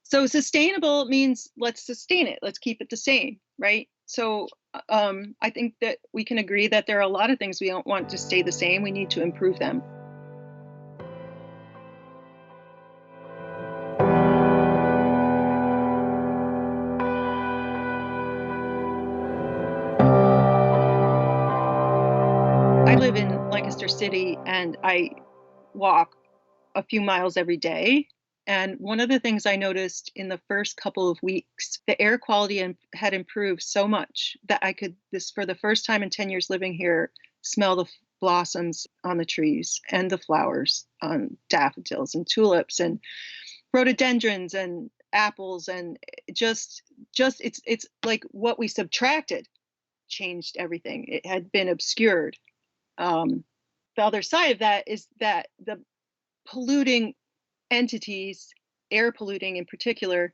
So sustainable means let's sustain it. Let's keep it the same, right? So I think that we can agree that there are a lot of things we don't want to stay the same. We need to improve them. I live in Lancaster City and I walk a few miles every day. And one of the things I noticed in the first couple of weeks, the air quality had improved so much that I could, this for the first time in 10 years living here, smell the blossoms on the trees and the flowers on daffodils and tulips and rhododendrons and apples and just it's like what we subtracted changed everything. It had been obscured. Um, the other side of that is that the polluting entities, air polluting in particular,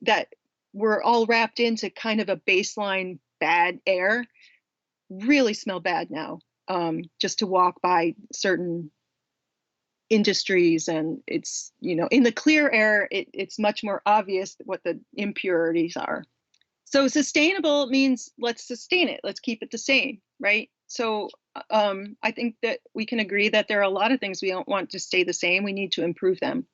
that were all wrapped into kind of a baseline bad air, really smell bad now. Just to walk by certain industries, and it's, in the clear air, it's much more obvious what the impurities are. So sustainable means let's sustain it. Let's keep it the same, right? So I think that we can agree that there are a lot of things we don't want to stay the same. We need to improve them.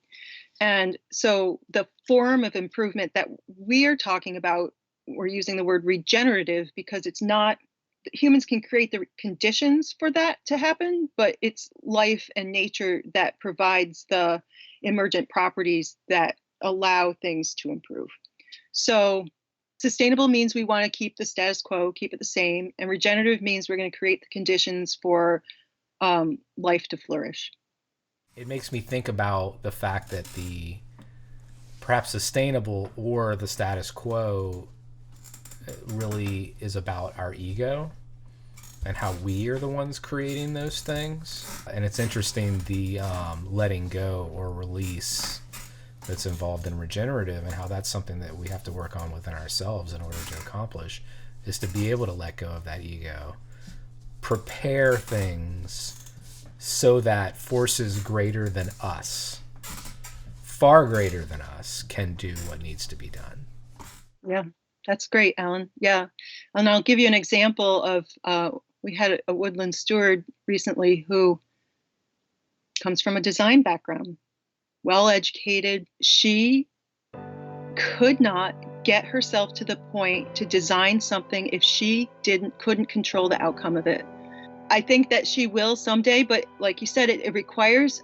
And so the form of improvement that we are talking about, we're using the word regenerative because it's not, humans can create the conditions for that to happen, but it's life and nature that provides the emergent properties that allow things to improve. So sustainable means we want to keep the status quo, keep it the same. And regenerative means we're going to create the conditions for life to flourish. It makes me think about the fact that the perhaps sustainable or the status quo really is about our ego and how we are the ones creating those things. And it's interesting the letting go or release that's involved in regenerative, and how that's something that we have to work on within ourselves in order to accomplish, is to be able to let go of that ego, prepare things so that forces greater than us, far greater than us, can do what needs to be done. Yeah, that's great, Alan. Yeah. And I'll give you an example of we had a woodland steward recently who comes from a design background, well educated. She could not get herself to the point to design something if she couldn't control the outcome of it. I think that she will someday, but like you said, it requires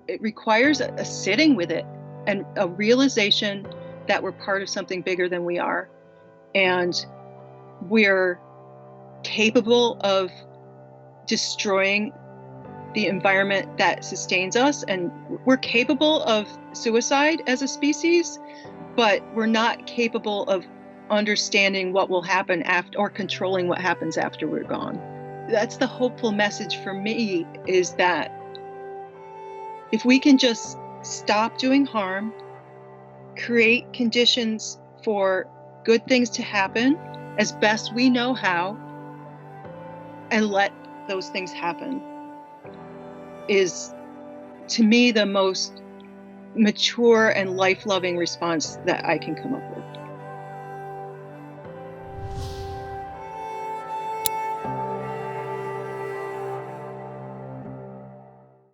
a sitting with it and a realization that we're part of something bigger than we are, and we're capable of destroying the environment that sustains us, and we're capable of suicide as a species, but we're not capable of understanding what will happen after, or controlling what happens after we're gone. That's the hopeful message for me, is that if we can just stop doing harm, create conditions for good things to happen as best we know how, and let those things happen, is to me the most mature and life-loving response that I can come up with.